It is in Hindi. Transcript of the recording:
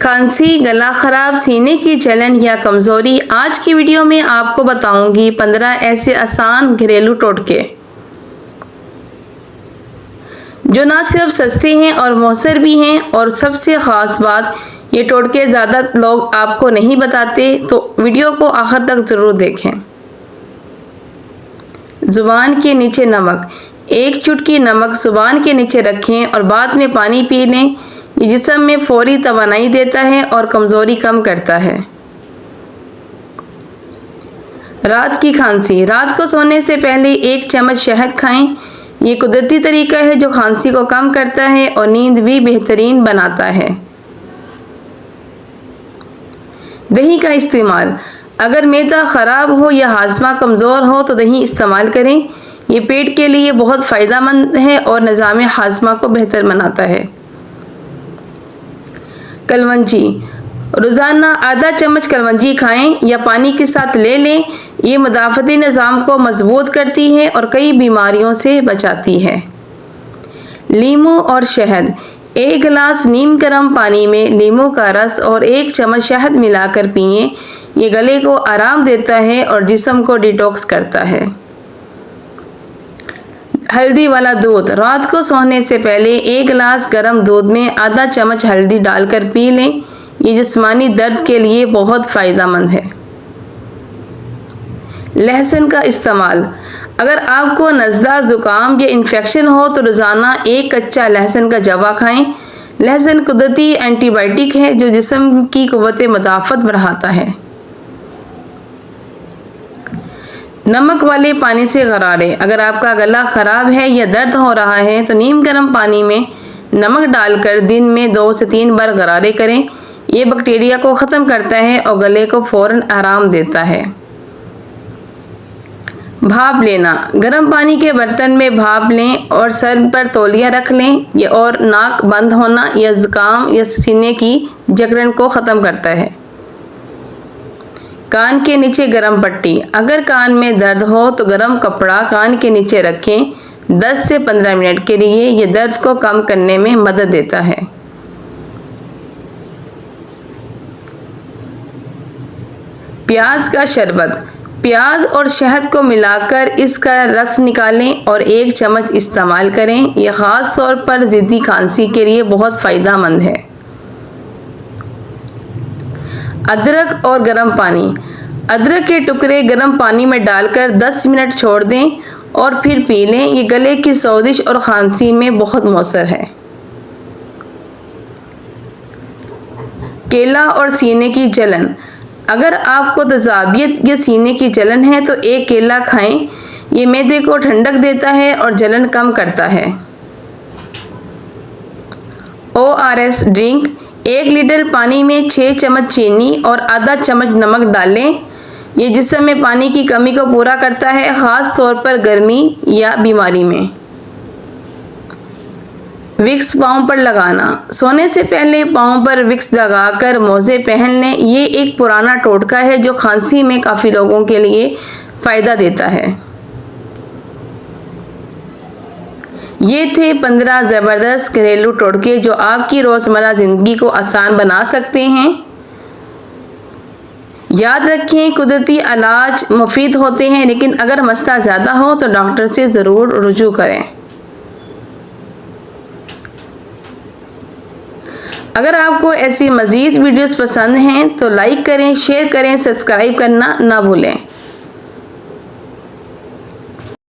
खांसी, गला खराब, सीने की जलन या कमज़ोरी। आज की वीडियो में आपको बताऊंगी 15 ऐसे आसान घरेलू टोटके जो ना सिर्फ सस्ते हैं और मौसर भी हैं। और सबसे ख़ास बात, ये टोटके ज़्यादा लोग आपको नहीं बताते, तो वीडियो को आखिर तक ज़रूर देखें। ज़ुबान के नीचे नमक। एक चुटकी नमक ज़ुबान के नीचे रखें और बाद में पानी पी लें। ये जिस्म में फौरी तवानाई देता है और कमज़ोरी कम करता है। रात की खांसी। रात को सोने से पहले 1 चम्मच शहद खाएं। ये कुदरती तरीका है जो खांसी को कम करता है और नींद भी बेहतरीन बनाता है। दही का इस्तेमाल। अगर मैदा ख़राब हो या हाजमा कमज़ोर हो तो दही इस्तेमाल करें। ये पेट के लिए बहुत फ़ायदेमंद है और निज़ाम हाजमा को बेहतर बनाता है। कलवंजी। रोज़ाना आधा चम्मच कलवंजी खाएं या पानी के साथ ले लें। ये मुदाफ़ती निज़ाम को मजबूत करती है और कई बीमारियों से बचाती है। लीमू और शहद। 1 गिलास नीम गर्म पानी में लीमू का रस और 1 चम्मच शहद मिलाकर पिएं। ये गले को आराम देता है और जिस्म को डिटॉक्स करता है। हल्दी वाला दूध। रात को सोने से पहले 1 गिलास गर्म दूध में आधा चम्मच हल्दी डालकर पी लें। ये जिस्मानी दर्द के लिए बहुत फ़ायदेमंद है। लहसुन का इस्तेमाल। अगर आपको नज़ला, ज़ुकाम या इन्फेक्शन हो तो रोज़ाना 1 कच्चा लहसुन का जवा खाएं। लहसुन कुदरती एंटीबायोटिक है जो जिस्म की क़ुव्वत मुदाफ़त बढ़ाता है। नमक वाले पानी से गरारे। अगर आपका गला ख़राब है या दर्द हो रहा है तो नीम गर्म पानी में नमक डालकर दिन में 2 से 3 बार गरारे करें। ये बैक्टीरिया को ख़त्म करता है और गले को फ़ौरन आराम देता है। भाप लेना। गर्म पानी के बर्तन में भाप लें और सर पर तौलिया रख लें। ये और नाक बंद होना या ज़ुकाम या सीने की जकड़न को ख़त्म करता है। कान के नीचे गर्म पट्टी। अगर कान में दर्द हो तो गर्म कपड़ा कान के नीचे रखें 10 से 15 मिनट के लिए। ये दर्द को कम करने में मदद देता है। प्याज का शरबत। प्याज और शहद को मिलाकर इसका रस निकालें और 1 चम्मच इस्तेमाल करें। यह ख़ास तौर पर ज़िद्दी खांसी के लिए बहुत फ़ायदेमंद है। अदरक और गर्म पानी। अदरक के टुकड़े गर्म पानी में डालकर 10 मिनट छोड़ दें और फिर पी लें। ये गले की सोजिश और खांसी में बहुत मौसर है। केला और सीने की जलन। अगर आपको तेज़ाबियत या सीने की जलन है तो 1 केला खाएं। ये मैदे को ठंडक देता है और जलन कम करता है। ORS drink. 1 लीटर पानी में 6 चम्मच चीनी और आधा चम्मच नमक डालें। ये जिस्म में पानी की कमी को पूरा करता है, ख़ास तौर पर गर्मी या बीमारी में। विक्स पाँव पर लगाना। सोने से पहले पाँव पर विक्स लगाकर मोज़े पहन लें। ये एक पुराना टोटका है जो खांसी में काफ़ी लोगों के लिए फ़ायदा देता है। ये थे 15 ज़बरदस्त घरेलू टोटके जो आपकी रोज़मर्रा ज़िंदगी को आसान बना सकते हैं। याद रखें, कुदरती इलाज मुफीद होते हैं, लेकिन अगर मसला ज़्यादा हो तो डॉक्टर से ज़रूर रुजू करें। अगर आपको ऐसी मज़ीद वीडियोस पसंद हैं तो लाइक करें, शेयर करें, सब्सक्राइब करना ना भूलें।